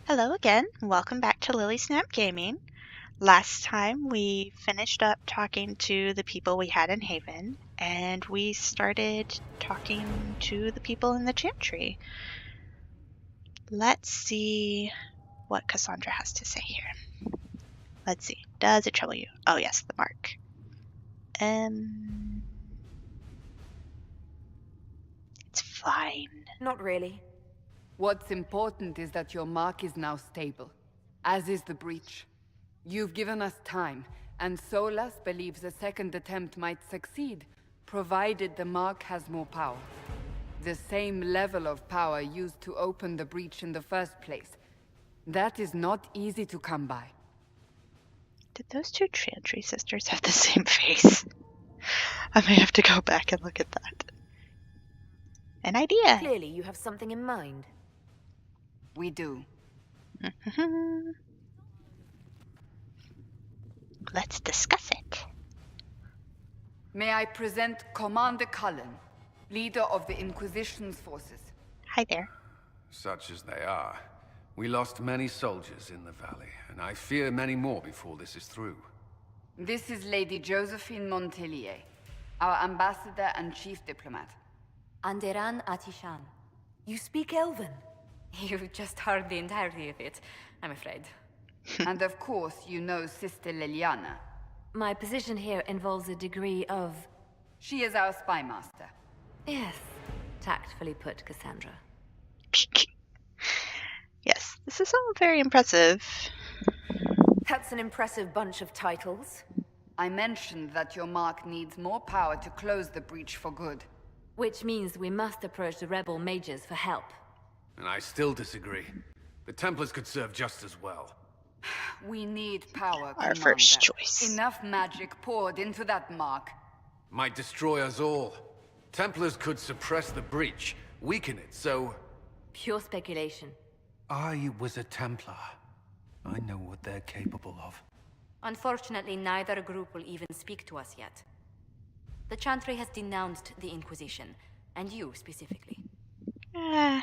Hello again. Welcome back to Lily Snap Gaming. Last time we finished up talking to the people we had in Haven, and we started talking to the people in the Chantry. Let's see what Cassandra has to say here. Let's see. Does it trouble you? Oh yes, the mark. It's fine. Not really. What's important is that your mark is now stable, as is the breach. You've given us time, and Solas believes a second attempt might succeed, provided the mark has more power. The same level of power used to open the breach in the first place. That is not easy to come by. Did those two Chantry sisters have the same face? I may have to go back and look at that. An idea. Clearly you have something in mind. We do. Let's discuss it. May I present Commander Cullen, leader of the Inquisition's forces. Hi there. Such as they are. We lost many soldiers in the valley, and I fear many more before this is through. This is Lady Josephine Montelier, our ambassador and chief diplomat. Anderan Atishan. You speak Elven? You've just heard the entirety of it, I'm afraid. And of course, you know Sister Liliana. My position here involves a degree of... She is our spy master. Yes, tactfully put, Cassandra. Yes, this is all very impressive. That's an impressive bunch of titles. I mentioned that your mark needs more power to close the breach for good. Which means we must approach the rebel mages for help. And I still disagree. The Templars could serve just as well. We need power, Our Commander. first choice. Enough magic poured into that mark. Might destroy us all. Templars could suppress the breach, weaken it, so... Pure speculation. I was a Templar. I know what they're capable of. Unfortunately, neither group will even speak to us yet. The Chantry has denounced the Inquisition, and you specifically. Yeah.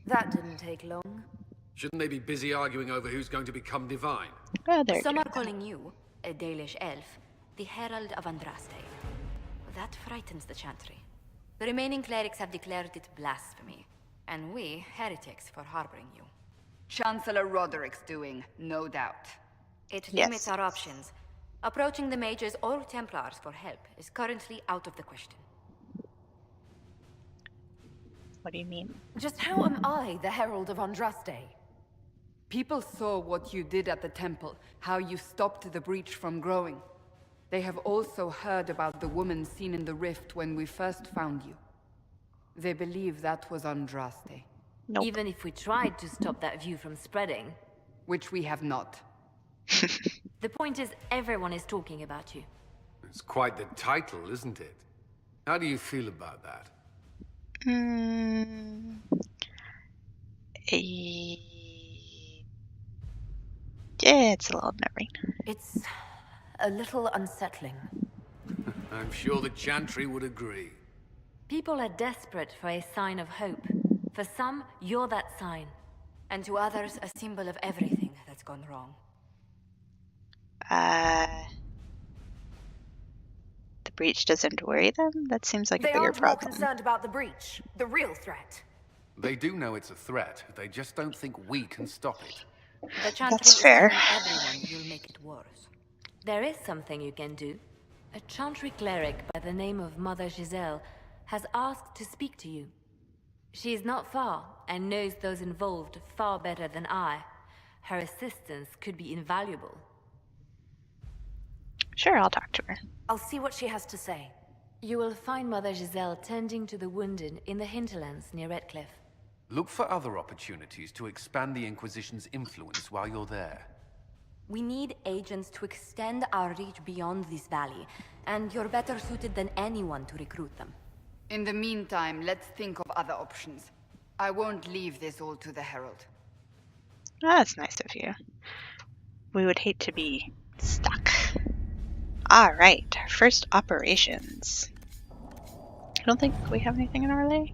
That didn't take long. Shouldn't they be busy arguing over who's going to become divine? Oh, there Some you are go. calling you, a Dalish elf, the Herald of Andraste. That frightens the Chantry. The remaining clerics have declared it blasphemy, and we, heretics, for harboring you. Chancellor Roderick's doing, no doubt. It Yes. limits our options. Approaching the mages or Templars for help is currently out of the question. What do you mean? Just how am I the Herald of Andraste? People saw what you did at the temple, how you stopped the breach from growing. They have also heard about the woman seen in the rift when we first found you. They believe that was Andraste, Nope. Even if we tried to stop that view from spreading. which we have not. The point is, everyone is talking about you. It's quite the title, isn't it? How do you feel about that? Yeah, it's a little unnerving. It's a little unsettling. I'm sure the Chantry would agree. People are desperate for a sign of hope. For some, you're that sign. And to others, a symbol of everything that's gone wrong. The breach doesn't worry them? That seems like a They bigger aren't more problem. concerned about the breach, the real threat. They do know it's a threat. They just don't think we can stop it. The Chantry That's is fair. telling everyone you'll make it worse. There is something you can do. A Chantry cleric by the name of Mother Giselle has asked to speak to you. She is not far and knows those involved far better than I. Her assistance could be invaluable. Sure, I'll talk to her. I'll see what she has to say. You will find Mother Giselle tending to the wounded in the hinterlands near Redcliffe. Look for other opportunities to expand the Inquisition's influence while you're there. We need agents to extend our reach beyond this valley, and you're better suited than anyone to recruit them. In the meantime, let's think of other options. I won't leave this all to the Herald. Oh, that's nice of you. We would hate to be stuck. Alright, first operations. I don't think we have anything in our way.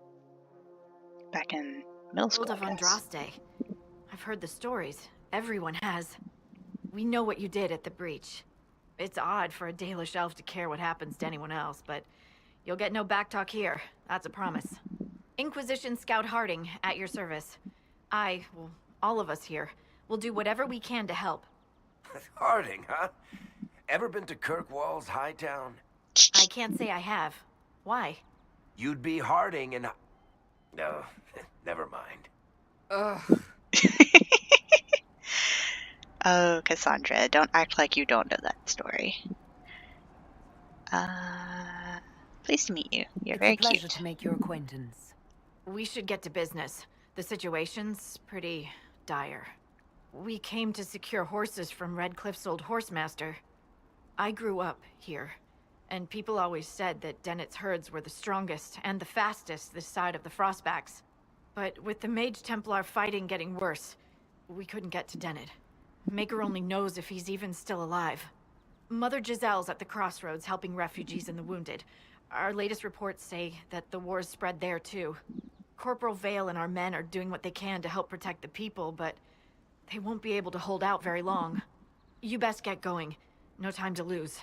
back in middle school, Of I guess. Andraste. I've heard the stories. Everyone has. We know what you did at the breach. It's odd for a Dalish elf to care what happens to anyone else, but you'll get no backtalk here. That's a promise. Inquisition Scout Harding, at your service. Well, all of us here, will do whatever we can to help. Harding, huh? Ever been to Kirkwall's Hightown? I can't say I have. Why? You'd be Harding and... No, never mind. Ugh. Oh, Cassandra, don't act like you don't know that story. Pleased to meet you. You're very It's a pleasure cute. to make your acquaintance. We should get to business. The situation's pretty dire. We came to secure horses from Redcliffe's old horsemaster. I grew up here, and people always said that Dennett's herds were the strongest and the fastest this side of the Frostbacks. But with the Mage Templar fighting getting worse, we couldn't get to Dennett. Maker only knows if he's even still alive. Mother Giselle's at the crossroads helping refugees and the wounded. Our latest reports say that the war's spread there too. Corporal Vale and our men are doing what they can to help protect the people, but they won't be able to hold out very long. You best get going. No time to lose.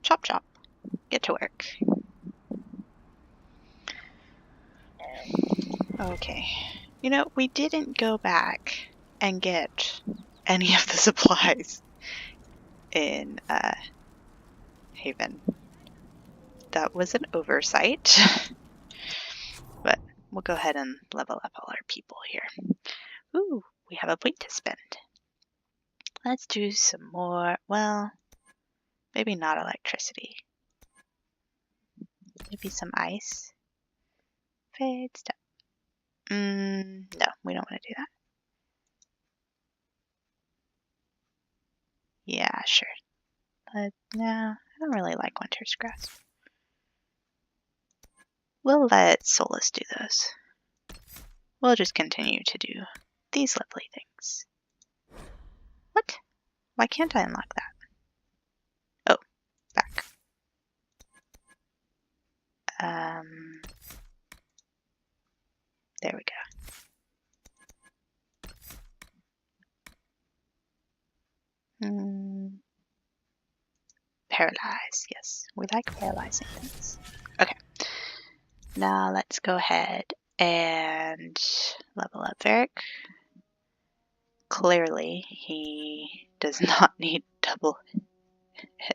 Chop chop. Get to work. Okay. You know, we didn't go back and get any of the supplies in Haven. That was an oversight. But we'll go ahead and level up all our people here. Ooh, we have a point to spend. Let's do some more, well, maybe not electricity. Maybe some ice. Fade stuff. No, we don't want to do that. Yeah, sure. But no, I don't really like Winter's Grasp. We'll let Solus do those. We'll just continue to do these lovely things. What? Why can't I unlock that? Oh, back. There we go. Paralyze, yes. We like paralyzing things. Okay. Now let's go ahead and level up Varric. Clearly, he does not need double-edged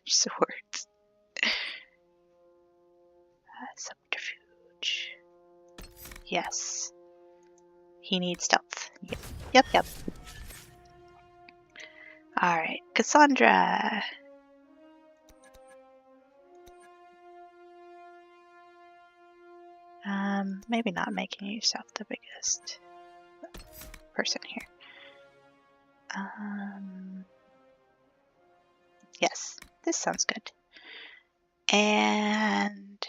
swords. Subterfuge. Yes. He needs stealth. Yep. Alright, Cassandra. Maybe not making yourself the biggest person here. Yes, this sounds good. And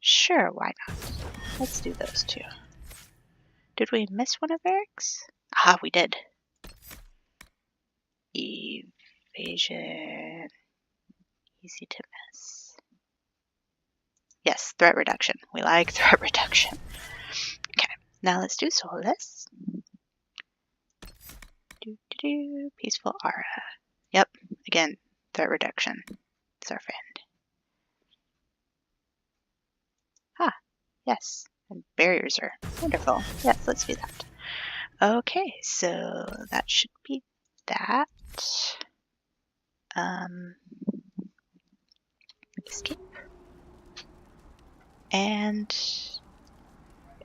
sure, why not? Let's do those two. Did we miss one of Eric's? Ah, we did. Evasion. Easy to miss. Yes, threat reduction. We like threat reduction. Okay, now let's do Solus. Peaceful aura. Yep, again, threat reduction. It's our friend. Ah, yes. And barriers are wonderful. Yes, let's do that. Okay, so that should be that. Escape. And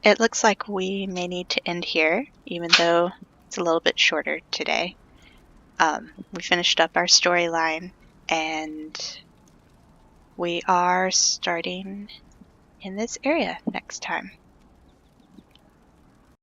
it looks like we may need to end here, even though it's a little bit shorter today. We finished up our storyline, and we are starting in this area next time.